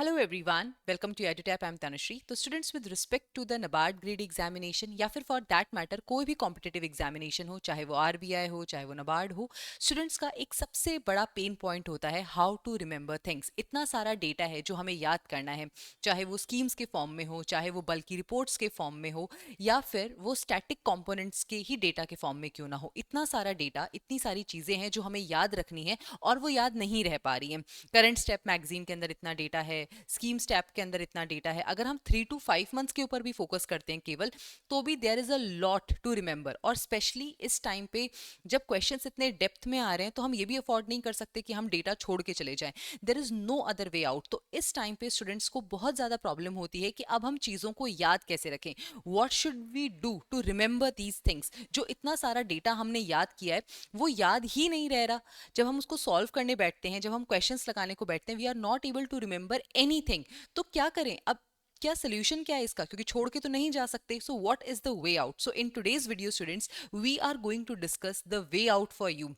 Hello everyone, welcome to Edutap. I am Tanushree. तो students, with respect to the NABARD grade examination या फिर for that matter कोई भी competitive examination हो, चाहे वो आरबीआई हो चाहे वो नबार्ड हो, स्टूडेंट्स का एक सबसे बड़ा पेन पॉइंट होता है हाउ टू रिमेंबर थिंग्स। इतना सारा डेटा है जो हमें याद करना है, चाहे वो स्कीम्स के फॉर्म में हो, चाहे वो बल्कि रिपोर्ट्स के फॉर्म में हो, या फिर वो स्टैटिक कंपोनेंट्स के ही डेटा के फॉर्म में क्यों ना हो। इतना सारा डेटा, इतनी सारी चीज़ें हैं जो हमें याद रखनी है और वो याद नहीं रह पा रही हैं। करंट स्टेप मैगजीन के अंदर इतना डेटा है, स्कीम स्टेप के अंदर इतना डेटा है। अगर हम 3 to 5 मंथ्स के ऊपर भी फोकस करते हैं केवल, तो भी there is a lot to remember. और स्पेशली इस टाइम पे जब क्वेश्चंस इतने डेप्थ में आ रहे हैं, तो हम ये भी अफोर्ड नहीं कर सकते कि हम डेटा छोड़ के चले जाएं। There is no other way out. तो इस टाइम पे स्टूडेंट्स को बहुत ज़्यादा प्रॉब्लम होती है कि अब हम चीज़ों को याद कैसे रखें। What should we do to remember these things. जो इतना सारा डेटा हमने याद किया है वो याद ही नहीं रह रहा। जब हम उसको सॉल्व करने बैठते हैं, जब हम क्वेश्चंस लगाने को बैठते हैं, we are not able to remember anything. तो क्या करें अब? क्या सोल्यूशन क्या है इसका? क्योंकि छोड़ के तो नहीं जा सकते। So what is the way out? So in today's video students, we are going to discuss the way out for you.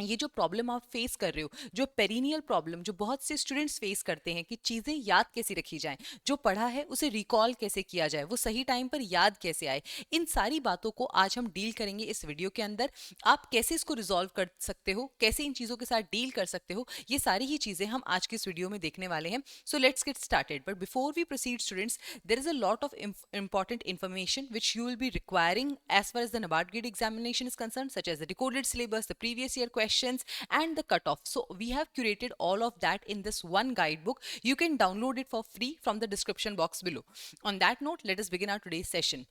ये जो प्रॉब्लम आप फेस कर रहे हो, जो पेरिनियल प्रॉब्लम जो बहुत से स्टूडेंट्स फेस करते हैं कि चीज़ें याद कैसे रखी जाएं, जो पढ़ा है उसे रिकॉल कैसे किया जाए, वो सही टाइम पर याद कैसे आए, इन सारी बातों को आज हम डील करेंगे इस वीडियो के अंदर। आप कैसे इसको रिजॉल्व कर सकते हो, कैसे इन चीज़ों के साथ डील कर सकते हो, ये सारी ही चीज़ें हम आज की इस वीडियो में देखने वाले हैं। So let's get started. But before we proceed students, there is a lot of important information which you will be requiring as far as the NABARD grade examination is concerned, such as the decoded syllabus, the previous year questions, and the cutoff. So we have curated all of that in this one guidebook. You can download it for free from the description box below. On that note, let us begin our today's session.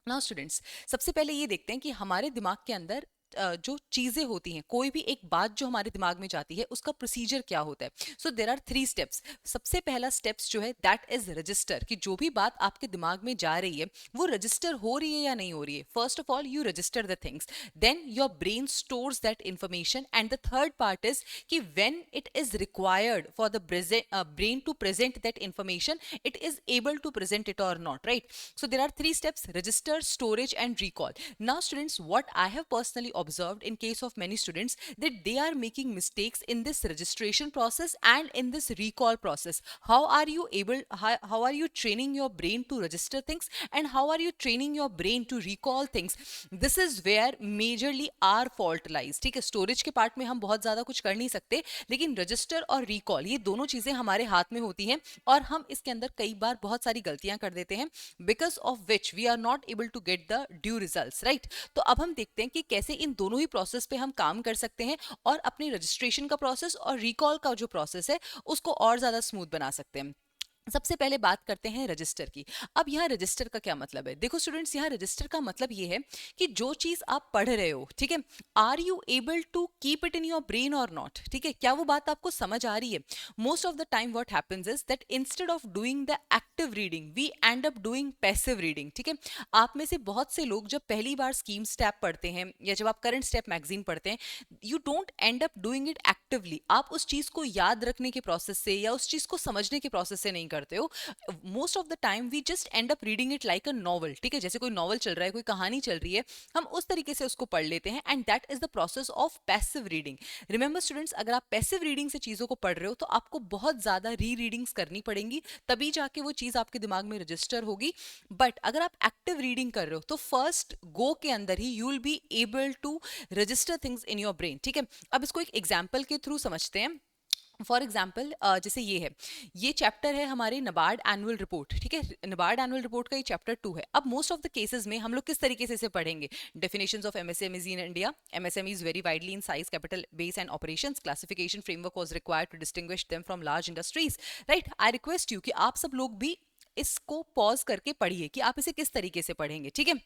Now students, सबसे पहले ये देखते हैं कि हमारे दिमाग के अंदर जो चीज़ें होती हैं, कोई भी एक बात जो हमारे दिमाग में जाती है उसका प्रोसीजर क्या होता है। सो देर आर 3 स्टेप्स। सबसे पहला स्टेप्स जो है दैट इज रजिस्टर, कि जो भी बात आपके दिमाग में जा रही है वो रजिस्टर हो रही है या नहीं हो रही है। First of all you register the things, then your brain stores that information, and the third part is कि when it is required for the brain to present that information, it is able to present it और not, right? So there are 3 steps: register, storage and recall. Now students, what I have personally observed in case of many students, that they are making mistakes in this registration process and in this recall process. How are you able, how are you training your brain to register things, and how are you training your brain to recall things? This is where majorly our fault lies. ठीक है, storage के part में हम बहुत ज़्यादा कुछ कर नहीं सकते, लेकिन रजिस्टर और रिकॉल ये दोनों चीज़ें हमारे हाथ में होती हैं, और हम इसके अंदर कई बार बहुत सारी गलतियां कर देते हैं, because of which we are not able to get the due results, right? तो अब हम देखते हैं कि कैसे इन दोनों ही प्रोसेस पे हम काम कर सकते हैं और अपने रजिस्ट्रेशन का प्रोसेस और रिकॉल का जो प्रोसेस है उसको और ज़्यादा स्मूथ बना सकते हैं। सबसे पहले बात करते हैं रजिस्टर की। अब यहाँ रजिस्टर का क्या मतलब है? देखो स्टूडेंट्स, यहाँ रजिस्टर का मतलब ये है कि जो चीज आप पढ़ रहे हो, ठीक है, are you able to keep it in your brain और नॉट? ठीक है, क्या वो बात आपको समझ आ रही है? Most of the time what happens is that instead of doing the active reading we end up doing passive reading. ठीक है, आप में से बहुत से लोग जब पहली बार स्कीम स्टेप पढ़ते हैं या जब आप करंट स्टेप मैगजीन पढ़ते हैं, you don't and up doing it actively. आप उस चीज को याद रखने के प्रोसेस से या उस चीज को समझने के प्रोसेस से नहीं करते हो। Most of the time we just end up reading it like a novel. ठीक है, जैसे कोई नॉवल चल रहा है, कोई कहानी चल रही है, हम उस तरीके से उसको पढ़ लेते हैं, and that is the process of passive reading. Remember students, अगर आप पैसिव रीडिंग से चीजों को पढ़ रहे हो तो आपको बहुत ज्यादा री रीडिंग्स करनी पड़ेंगी, तभी जाके वो चीज आपके दिमाग में रजिस्टर होगी। बट अगर आप एक्टिव रीडिंग कर रहे हो तो फर्स्ट गो के अंदर ही you will be able to register things in your brain. ठीक है, अब इसको एक एग्जाम्पल के थ्रू समझते हैं। फॉर एग्जाम्पल, जैसे ये है, ये चैप्टर है हमारे नबार्ड एनुअल रिपोर्ट। ठीक है, नबार्ड एनुअल रिपोर्ट का ये चैप्टर 2 है। अब मोस्ट ऑफ द केसेस में हम लोग किस तरीके से इसे पढ़ेंगे? Definitions of MSMEs in India, MSMEs vary widely in size, capital, base and operations, classification framework was required to distinguish them from large industries, right? I request you कि आप सब लोग भी इसको पॉज करके पढ़िए कि आप इसे किस तरीके से पढ़ेंगे। ठीक है,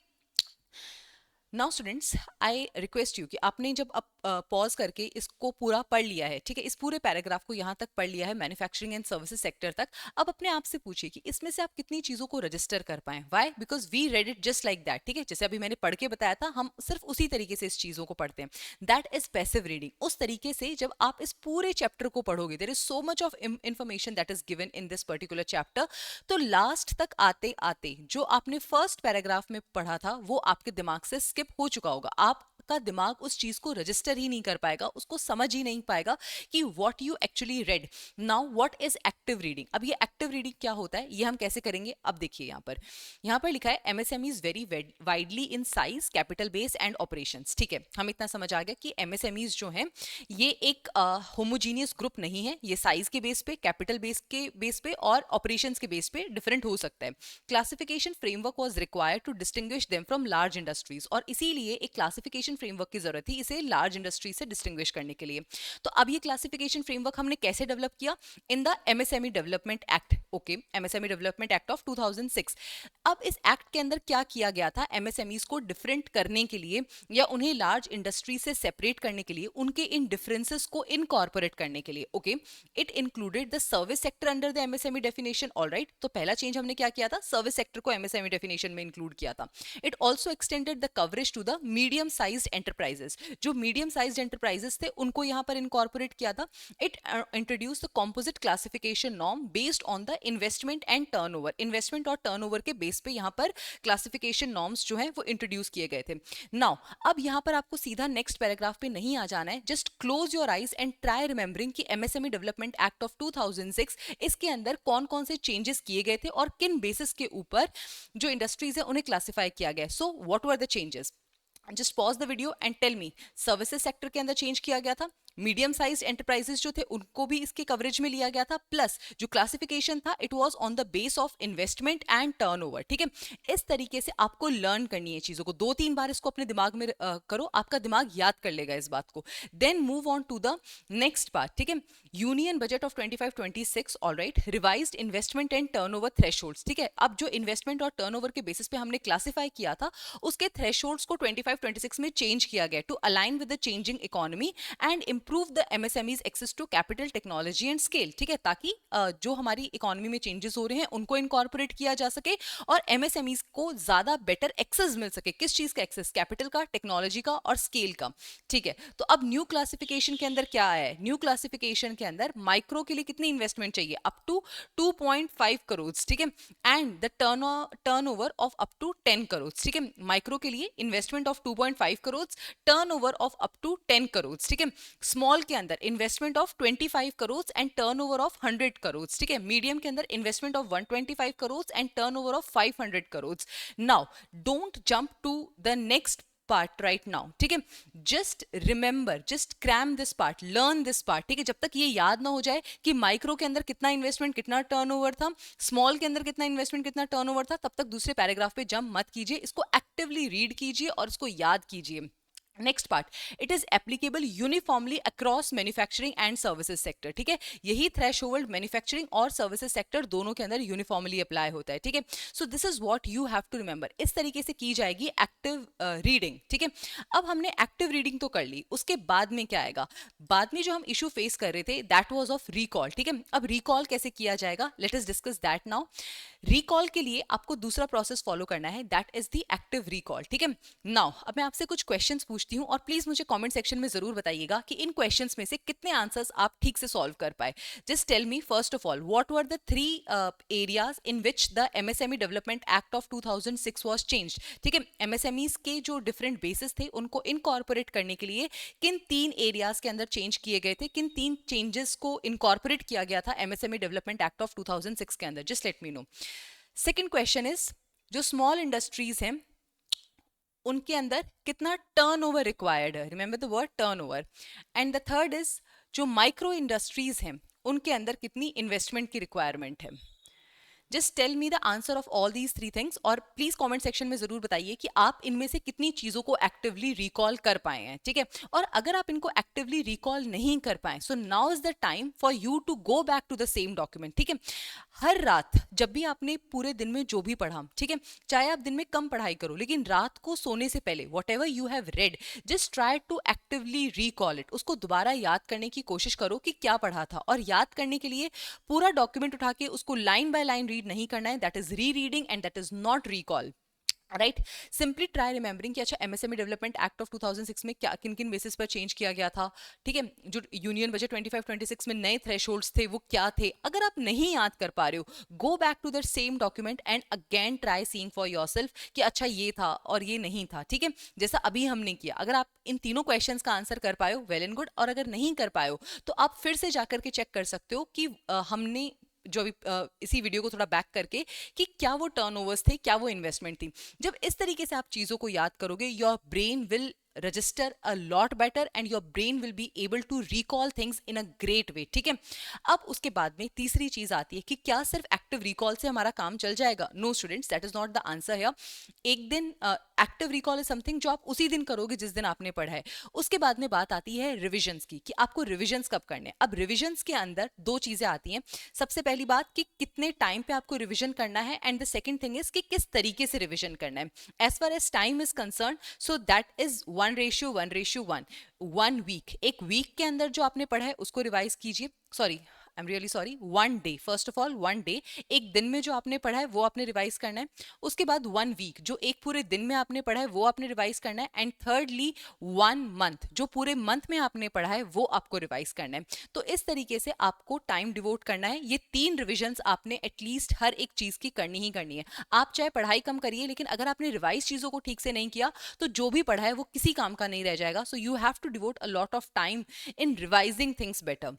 now students, I request you कि आपने जब अब पॉज करके इसको पूरा पढ़ लिया है, ठीक है, इस पूरे पैराग्राफ को यहाँ तक पढ़ लिया है, मैन्युफैक्चरिंग एंड सर्विसेज सेक्टर तक, अब अपने आप से पूछिए कि इसमें से आप कितनी चीज़ों को रजिस्टर कर पाए। Why? Because we read it just like that. ठीक है, जैसे अभी मैंने पढ़ के बताया था, हम सिर्फ उसी तरीके से इस चीज़ों को पढ़ते हैं। That is passive reading. उस तरीके से जब आप इस पूरे चैप्टर को पढ़ोगे, there is so much of information that is given in this particular chapter, तो लास्ट तक आते आते जो आपने फर्स्ट पैराग्राफ में पढ़ा था वो आपके दिमाग से स्किप हो चुका होगा। आप आपका दिमाग उस चीज को रजिस्टर ही नहीं कर पाएगा, उसको समझ ही नहीं पाएगा कि what you actually red. Now what is active reading? अब ये एक्टिव रीडिंग क्या होता है, ये हम कैसे करेंगे? अब देखिए यहाँ पर लिखा है MSME is very widely in size, capital base and operations. ठीक है, हम इतना समझ आ गया कि एमएसएमईज जो हैं ये एक होमोजीनियस ग्रुप नहीं है, ये साइज के बेस पे, कैपिटल बेस पे और ऑपरेशंस के बेस पे डिफरेंट हो सकता है। Classification framework was required to distinguish them from large industries, और इसीलिए एक क्लासिफिकेशन फ्रेमवर्क की जरूरत थी इसे लार्ज इंडस्ट्री से डिस्टिंग्विश करने के लिए। तो अब ये क्लासिफिकेशन फ्रेमवर्क हमने कैसे डेवलप किया? In the MSME development act. Okay, MSME development act of 2006। अब इस एक्ट के अंदर क्या किया गया था? एमएसएमईज को डिफरेंट करने के लिए या उन्हें लार्ज इंडस्ट्री से सेपरेट करने के लिए, उनके इन डिफरेंसेस को इनकॉर्पोरेट करने के लिए। Okay, it included the service sector under the MSME definition. Alright, तो पहला चेंज हमने क्या किया था? सर्विस सेक्टर को एमएसएमई डेफिनेशन में इंक्लूड किया था। It also extended the coverage to the medium sized enterprises, जो मीडियम साइज्ड एंटरप्राइजेस थे उनको यहां पर इनकॉर्पोरेट किया था। It introduce the composite classification norm based on the investment and turnover. Investment और टर्नओवर के बेस पे यहां पर क्लासिफिकेशन नॉर्म्स जो है वो इंट्रोड्यूस किए गए थे। नाउ अब यहां पर आपको सीधा नेक्स्ट पैराग्राफ पे नहीं आ जाना है, just close your eyes and try remembering कि एमएसएमई डेवलपमेंट एक्ट ऑफ 2006 इसके अंदर कौन कौन से चेंजेस किए गए थे और किन बेसिस के ऊपर जो इंडस्ट्रीज है उन्हें क्लासिफाई किया गया। So what were the changes? Just pause the video and tell me. Services sector के अंदर चेंज किया गया था, मीडियम साइज एंटरप्राइजेस जो थे उनको भी इसके कवरेज में लिया गया था, प्लस जो क्लासिफिकेशन था it was on the base of investment and turnover. ठीक है, इस तरीके से आपको लर्न करनी है चीजों को, 2-3 बार इसको अपने दिमाग में करो, आपका दिमाग याद कर लेगा इस बात को। Then move on to the next part. ठीक है, union budget of 25-26। Alright, revised investment and turnover thresholds. ठीक है, अब जो इन्वेस्टमेंट और टर्नओवर के बेसिस पे हमने क्लासिफाई किया था उसके थ्रेशोल्ड्स को 25-26 में चेंज किया गया to align with the changing economy and improve the MSMEs access to capital, technology and scale. ठीक है, ताकि जो हमारी इकोनॉमी में चेंजेस हो रहे हैं उनको इनकॉर्पोरेट किया जा सके और एमएसएमईज को ज्यादा बेटर एक्सेस मिल सके। किस चीज का एक्सेस? कैपिटल का, टेक्नोलॉजी का और स्केल का। ठीक है, तो अब न्यू क्लासिफिकेशन के अंदर क्या है? न्यू क्लासिफिकेशन के अंदर माइक्रो के लिए कितनी इन्वेस्टमेंट चाहिए? Up to 2.5 crore. ठीक है, and the turnover of up to 10 crore. ठीक है, माइक्रो के लिए investment of 2.5 crore, turnover of up to 10 crore. ठीक है, स्मॉल के अंदर investment of 25 crore and turnover of 100 crore. ठीक है, मीडियम के अंदर investment of 125 crore and turnover of 500 crore. Now don't jump to the next part right now. ठीक है, just remember, just cram this part, learn this part. ठीक है, जब तक ये याद ना हो जाए कि माइक्रो के अंदर कितना इन्वेस्टमेंट कितना टर्नओवर था, स्मॉल के अंदर कितना इन्वेस्टमेंट कितना टर्नओवर था, तब तक दूसरे पैराग्राफ पे जंप मत कीजिए, इसको एक्टिवली रीड कीजिए और इसको याद कीजिए। Next part, it is applicable uniformly across manufacturing and services sector. ठीक है, यही थ्रेशोल्ड मैन्युफैक्चरिंग और सर्विसेज सेक्टर दोनों के अंदर यूनिफॉर्मली अप्लाई होता है। ठीक है, so this is what you have to remember. इस तरीके से की जाएगी एक्टिव रीडिंग। ठीक है, अब हमने एक्टिव रीडिंग तो कर ली, उसके बाद में क्या आएगा? बाद में जो हम इशू फेस कर रहे थे दैट वाज ऑफ रिकॉल। ठीक है, अब रिकॉल कैसे किया जाएगा? Let us discuss that now. Recall के लिए आपको दूसरा प्रोसेस फॉलो करना है, that is the active recall. ठीक है, नाउ अब मैं आपसे कुछ क्वेश्चंस पूछती हूँ और प्लीज मुझे कमेंट सेक्शन में जरूर बताइएगा कि इन क्वेश्चंस में से कितने आंसर्स आप ठीक से सॉल्व कर पाए। Just tell me first of all what were the 3 areas in which the MSME development act of 2006 was changed. ठीक है, एमएसएमईज के जो डिफरेंट बेसिस थे उनको इनकॉर्पोरेट करने के लिए किन 3 एरियाज के अंदर चेंज किए गए थे, किन 3 चेंजेस को इनकॉर्पोरेट किया गया था एमएसएमई डेवलपमेंट एक्ट ऑफ 2006 के अंदर? Just let me know. Second question is, जो स्मॉल इंडस्ट्रीज हैं उनके अंदर कितना टर्नओवर रिक्वायर्ड है? Remember the word turnover. And the third is, जो माइक्रो इंडस्ट्रीज हैं उनके अंदर कितनी इन्वेस्टमेंट की रिक्वायरमेंट है? Just tell me the answer of all these 3 things और प्लीज कमेंट सेक्शन में जरूर बताइए कि आप इनमें से कितनी चीजों को एक्टिवली रिकॉल कर पाए हैं। ठीक है, और अगर आप इनको एक्टिवली रिकॉल नहीं कर पाए, so now is the time for you to go back to the same document. ठीक है, हर रात जब भी आपने पूरे दिन में जो भी पढ़ा, ठीक है, चाहे आप दिन में कम पढ़ाई करो, लेकिन रात को सोने से पहले whatever you have read, just try to actively recall it. उसको दोबारा याद करने की कोशिश करो कि क्या पढ़ा था, और याद करने के लिए पूरा डॉक्यूमेंट उठा के उसको लाइन बाय लाइन रीड नहीं करना है, दैट इज री reading and that is not recall. Right. Simply try remembering कि अच्छा एमएसएमई डेवलपमेंट एक्ट ऑफ 2006 में क्या किन किन बेसिस पर चेंज किया गया था। ठीक है, जो यूनियन बजट 25-26 में नए थ्रेशोल्ड्स थे वो क्या थे। अगर आप नहीं याद कर पा रहे हो, go back to that same document and again try seeing for yourself कि अच्छा ये था और ये नहीं था। ठीक है, जैसा अभी हमने किया, अगर आप इन तीनों क्वेश्चंस का आंसर कर पाए हो वेल एंड गुड, और अगर नहीं कर पाए हो तो आप फिर से जाकर के चेक कर सकते हो कि हमने जो अभी इसी वीडियो को थोड़ा बैक करके कि क्या वो टर्नओवर्स थे, क्या वो इन्वेस्टमेंट थी। जब इस तरीके से आप चीजों को याद करोगे, your brain will register a lot better and your brain will be able to recall things in a great way. ठीक है, अब उसके बाद में तीसरी चीज आती है कि क्या सिर्फ एक्टिव रिकॉल से हमारा काम चल जाएगा। No students, that is not the answer here. एक दिन एक्टिव रिकॉल इज समथिंग जो आप उसी दिन करोगे जिस दिन आपने पढ़ा है। उसके बाद में बात आती है रिविजन्स की कि आपको रिविजन्स कब करने हैं। अब रिविजन्स के अंदर दो चीजें आती हैं। सबसे पहली बात कि कितने टाइम पे आपको रिविजन करना है, and the second thing is कि किस तरीके से रिविजन करना है। As far as time is concern, so that is 1:1:1। 1 week, एक वीक के अंदर जो आपने पढ़ा है उसको रिवाइज कीजिए। Sorry, I am really sorry, 1 day, first of all 1 day, एक दिन में जो आपने पढ़ा है वो आपने रिवाइज करना है। उसके बाद 1 वीक, जो एक पूरे दिन में आपने पढ़ा है वो आपने रिवाइज करना है। एंड थर्डली 1 मंथ, जो पूरे मंथ में आपने पढ़ा है वो आपको रिवाइज करना है। तो इस तरीके से आपको टाइम डिवोट करना है। ये 3 रिविजन्स आपने एटलीस्ट हर एक चीज की करनी ही करनी है। आप चाहे पढ़ाई कम करिए, लेकिन अगर आपने रिवाइज चीजों को ठीक से नहीं किया तो जो भी पढ़ा है वो किसी काम का नहीं रह जाएगा। So you have to devote a lot of time in revising things better.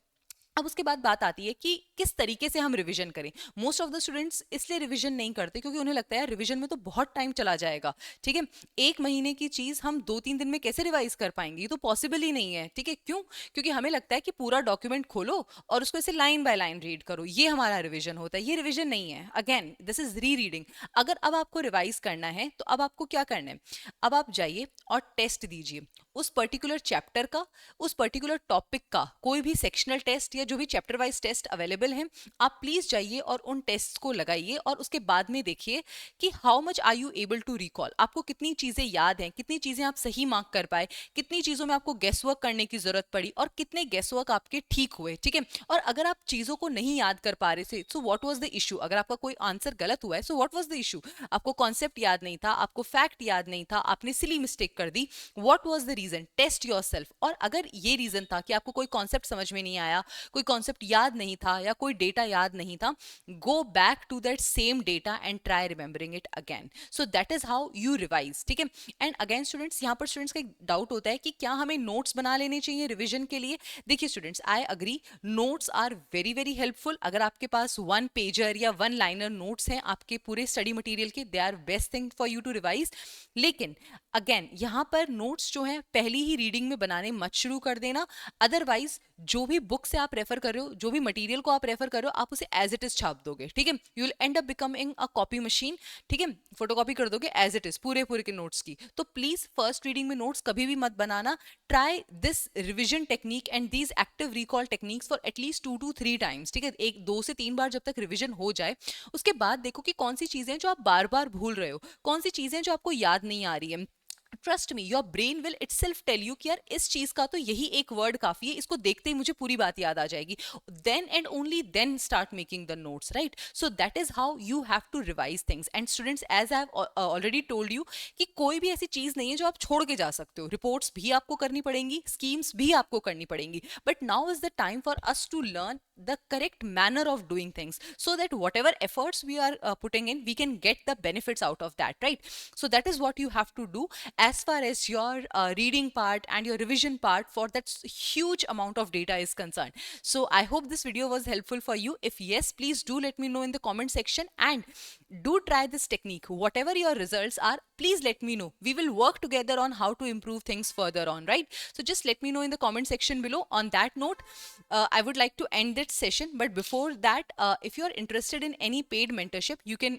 अब उसके बाद बात आती है कि किस तरीके से हम रिवीजन करें। मोस्ट ऑफ द स्टूडेंट्स इसलिए रिवीजन नहीं करते क्योंकि उन्हें लगता है रिवीजन में तो बहुत टाइम चला जाएगा। ठीक है, एक महीने की चीज हम 2-3 दिन में कैसे रिवाइज कर पाएंगे, ये तो पॉसिबल ही नहीं है। ठीक है, क्यों? क्योंकि हमें लगता है कि पूरा डॉक्यूमेंट खोलो और उसको ऐसे लाइन बाय लाइन रीड करो, ये हमारा रिवीजन होता है। ये रिवीजन नहीं है, अगेन दिस इज री रीडिंग। अगर अब आपको रिवाइज करना है तो अब आपको क्या करना है, अब आप जाइए और टेस्ट दीजिए उस पर्टिकुलर चैप्टर का, उस पर्टिकुलर टॉपिक का कोई भी सेक्शनल टेस्ट या जो भी चैप्टर वाइज टेस्ट अवेलेबल हैं। आप प्लीज जाइए और उन टेस्ट को लगाइए और उसके बाद में देखिए कि how much are you able to recall. आपको कितनी चीजें याद हैं, कितनी चीजें आप सही मार्क कर पाए, कितनी चीजों में आपको गेस वर्क करने की जरूरत पड़ी और कितने गेस वर्क आपके ठीक हुए। ठीक है, और अगर आप चीजों को नहीं याद कर पा रहे थे, so what was the issue. अगर आपका कोई आंसर गलत हुआ है, so what was the issue. आपको कॉन्सेप्ट याद नहीं था, आपको फैक्ट याद नहीं था, आपने सिली मिस्टेक कर दी, what was the reason. Test yourself. और अगर ये रीजन था कि आपको कोई कॉन्सेप्ट समझ में नहीं आया, कोई कॉन्सेप्ट याद नहीं था या कोई डेटा याद नहीं था, go back to that same data and try remembering it again. So that is how you revise. ठीक है, एंड अगेन स्टूडेंट्स, यहाँ पर स्टूडेंट्स का एक डाउट होता है कि क्या हमें नोट्स बना लेने चाहिए रिविजन के लिए। देखिए students, I agree, notes are very very helpful. अगर आपके पास 1 पेजर या 1 लाइनर नोट्स हैं आपके पूरे स्टडी मटेरियल के, they are best thing for you to revise. लेकिन अगेन यहाँ पर नोट्स जो हैं पहली ही रीडिंग में बनाने मत शुरू कर देना। अदरवाइज जो भी बुक से आप रेफर कर रहे हो, जो भी मटेरियल को आप रेफर कर रहे हो, आप उसे एज इट इज छाप दोगे। ठीक है, you will and up becoming a copy machine. ठीक है, फोटोकॉपी कर दोगे एज इट इज पूरे पूरे के नोट्स की। तो प्लीज फर्स्ट रीडिंग में नोट्स कभी भी मत बनाना। Try this revision technique and these active recall techniques for at least 2 to 3 times. ठीक है, एक 2 से 3 बार जब तक रिविजन हो जाए, उसके बाद देखो कि कौन सी चीजें जो आप बार बार भूल रहे हो, कौन सी चीजें जो आपको याद नहीं आ रही है। Trust me, your brain will itself tell you कि यार इस चीज का तो यही एक वर्ड काफी है, इसको देखते ही मुझे पूरी बात याद आ जाएगी। Then and only then start making the notes, right. So that is how you have to revise things. And students, as I have already told you कि कोई भी ऐसी चीज नहीं है जो आप छोड़ के जा सकते हो। रिपोर्ट्स भी आपको करनी पड़ेंगी, स्कीम्स भी आपको करनी पड़ेंगी, but now is the time for us to learn the correct manner of doing things so that whatever efforts we are putting in, we can get the benefits out of that, right? So that is what you have to do as far as your reading part and your revision part for that huge amount of data is concerned. So I hope this video was helpful for you. If yes, please do let me know in the comment section, and do try this technique. Whatever your results are, please let me know. We will work together on how to improve things further on, right? So just let me know in the comment section below. On that note, I would like to end this session, but before that, if you are interested in any paid mentorship, you can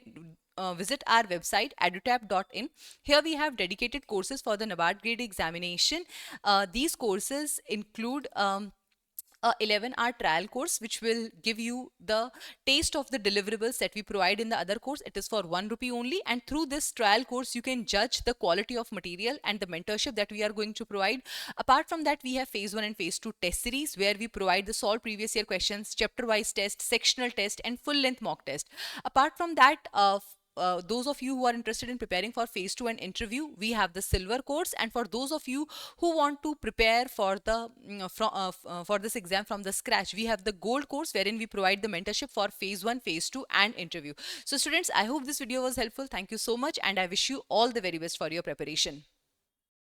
visit our website edutap.in. Here we have dedicated courses for the NABARD grade examination. These courses include a 11-hour trial course which will give you the taste of the deliverables that we provide in the other course. It is for 1 rupee only, and through this trial course you can judge the quality of material and the mentorship that we are going to provide. Apart from that, we have phase 1 and phase 2 test series where we provide the solved previous year questions, chapter wise test, sectional test, and full length mock test. Apart from that, those of you who are interested in preparing for phase 2 and interview, we have the silver course. And for those of you who want to prepare for the for this exam from the scratch, we have the gold course, wherein we provide the mentorship for phase 1, phase 2 and interview. So students, I hope this video was helpful. Thank you so much, and I wish you all the very best for your preparation.